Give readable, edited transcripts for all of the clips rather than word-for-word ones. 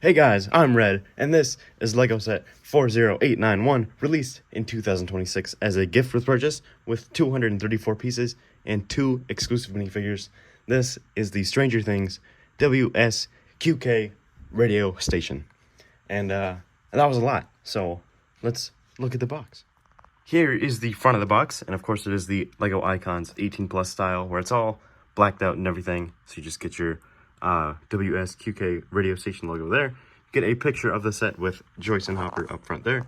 Hey guys, I'm Red, and this is LEGO Set 40891, released in 2026 as a gift with purchase with 234 pieces and 2 exclusive minifigures. This is the Stranger Things WSQK radio station. And that was a lot, so let's look at the box. Here is the front of the box, and of course it is the LEGO Icons 18 plus style, where it's all blacked out and everything, so you just get your WSQK radio station logo there. Get a picture of the set with Joyce and Hopper up front there,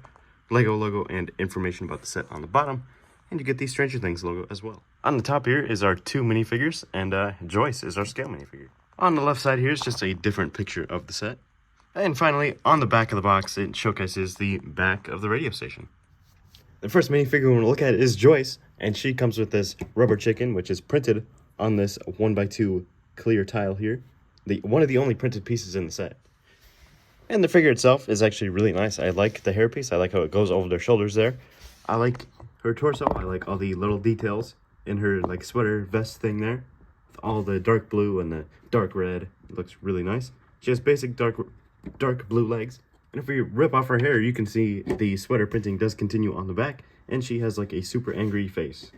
LEGO logo and information about the set on the bottom, and you get the Stranger Things logo as well. On the top here is our 2 minifigures, and Joyce is our scale minifigure. On the left side here is just a different picture of the set. And finally, on the back of the box, it showcases the back of the radio station. The first minifigure we're going to look at is Joyce, and she comes with this rubber chicken, which is printed on this 1x2 clear tile here. One of the only printed pieces in the set. And the figure itself is actually really nice. I like the hairpiece. I like how it goes over their shoulders there. I like her torso. I like all the little details in her like sweater vest thing there. With all the dark blue and the dark red. It looks really nice. She has basic dark blue legs. And if we rip off her hair, you can see the sweater printing does continue on the back. And she has like a super angry face,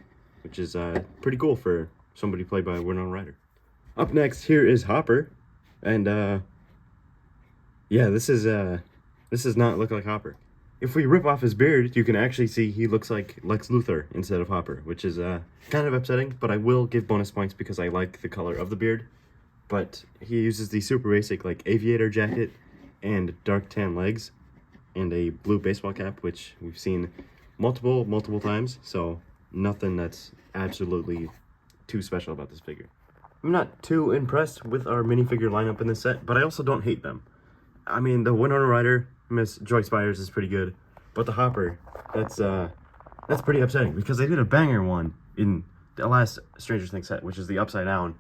which is pretty cool for somebody played by a Winona Ryder. Up next, here is Hopper, and yeah, this does not look like Hopper. If we rip off his beard, you can actually see he looks like Lex Luthor instead of Hopper, which is kind of upsetting, but I will give bonus points because I like the color of the beard. But he uses the super basic like aviator jacket and dark tan legs and a blue baseball cap, which we've seen multiple times, so nothing that's absolutely too special about this figure. I'm not too impressed with our minifigure lineup in this set, but I also don't hate them. I mean, the Winona Ryder, Miss Joyce Byers, is pretty good, but the Hopper, that's pretty upsetting, because they did a banger one in the last Stranger Things set, which is the Upside Down,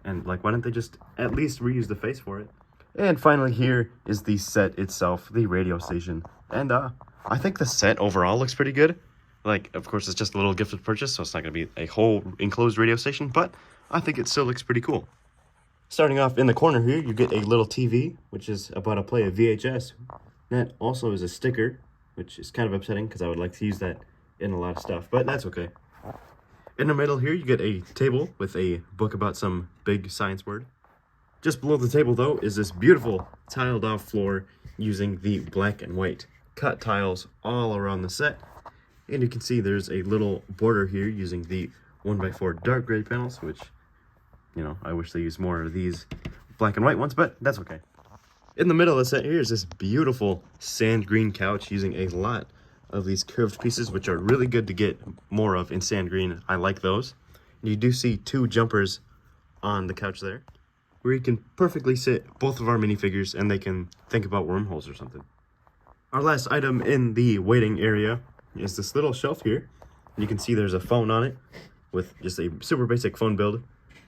and like, why didn't they just at least reuse the face for it? And finally, here is the set itself, the radio station, and I think the set overall looks pretty good. Like, of course, it's just a little gifted purchase, so it's not going to be a whole enclosed radio station, but I think it still looks pretty cool. Starting off in the corner here, you get a little TV, which is about to play a VHS. That also is a sticker, which is kind of upsetting because I would like to use that in a lot of stuff, but that's okay. In the middle here, you get a table with a book about some big science word. Just below the table, though, is this beautiful tiled-off floor using the black and white cut tiles all around the set. And you can see there's a little border here using the 1x4 dark gray panels, which, you know, I wish they used more of these black and white ones, but that's okay. In the middle of the set here is this beautiful sand green couch using a lot of these curved pieces, which are really good to get more of in sand green. I like those. And you do see 2 jumpers on the couch there, where you can perfectly sit both of our minifigures and they can think about wormholes or something. Our last item in the waiting area is this little shelf here. You can see there's a phone on it with just a super basic phone build,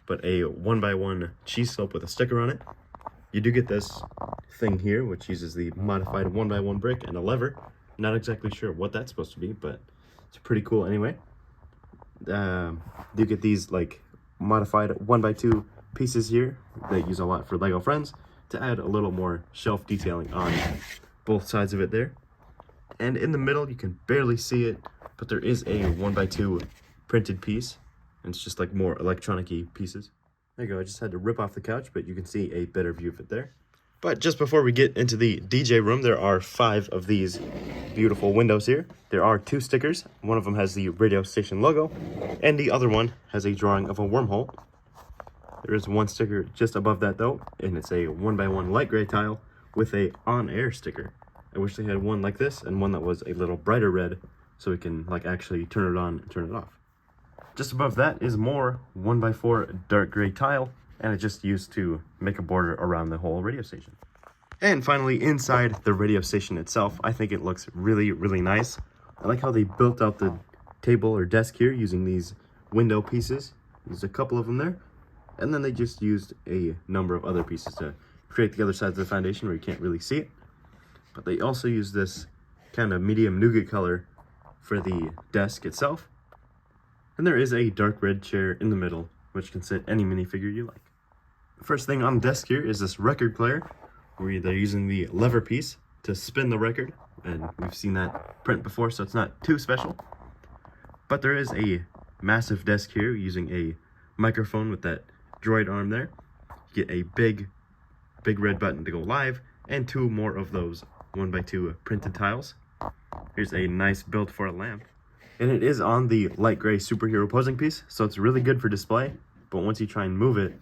but a 1x1 cheese slope with a sticker on it. You do get this thing here, which uses the modified 1x1 brick and a lever. Not exactly sure what that's supposed to be, but it's pretty cool anyway. You get these like modified 1x2 pieces here that use a lot for LEGO Friends to add a little more shelf detailing on both sides of it there. And in the middle, you can barely see it, but there is a 1x2 printed piece, and it's just like more electronic-y pieces. There you go, I just had to rip off the couch, but you can see a better view of it there. But just before we get into the DJ room, there are 5 of these beautiful windows here. There are 2 stickers. One of them has the radio station logo, and the other one has a drawing of a wormhole. There is 1 sticker just above that though, and it's a 1x1 light gray tile with a on-air sticker. I wish they had one like this and one that was a little brighter red so we can like actually turn it on and turn it off. Just above that is more 1x4 dark gray tile, and it's just used to make a border around the whole radio station. And finally, inside the radio station itself, I think it looks really, really nice. I like how they built out the table or desk here using these window pieces. There's a couple of them there. And then they just used a number of other pieces to create the other sides of the foundation where you can't really see it. But they also use this kind of medium nougat color for the desk itself. And there is a dark red chair in the middle, which can sit any minifigure you like. The first thing on the desk here is this record player where they're using the lever piece to spin the record, and we've seen that print before, so it's not too special. But there is a massive desk here using a microphone with that droid arm there. You get a big red button to go live, and 2 more of those 1x2 printed tiles. Here's a nice build for a lamp. And it is on the light gray superhero posing piece, so it's really good for display. But once you try and move it,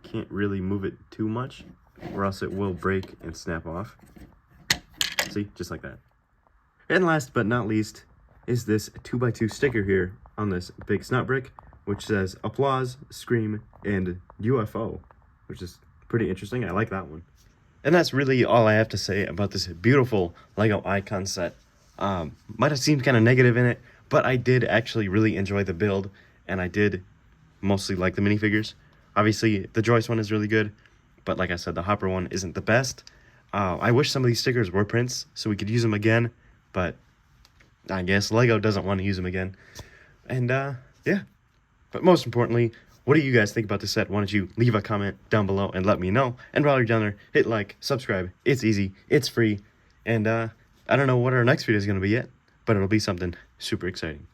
can't really move it too much, or else it will break and snap off. See, just like that. And last but not least is this 2x2 sticker here on this big snot brick, which says applause, scream, and UFO, which is pretty interesting. I like that one. And that's really all I have to say about this beautiful Lego icon set. Might have seemed kind of negative in it, but I did actually really enjoy the build, and I did mostly like the minifigures. Obviously, the Joyce one is really good, but like I said, the Hopper one isn't the best. I wish some of these stickers were prints so we could use them again, but I guess Lego doesn't want to use them again. And yeah, but most importantly, what do you guys think about this set? Why don't you leave a comment down below and let me know. And while you're down there, hit like, subscribe. It's easy, it's free, and I don't know what our next video is going to be yet, but it'll be something super exciting.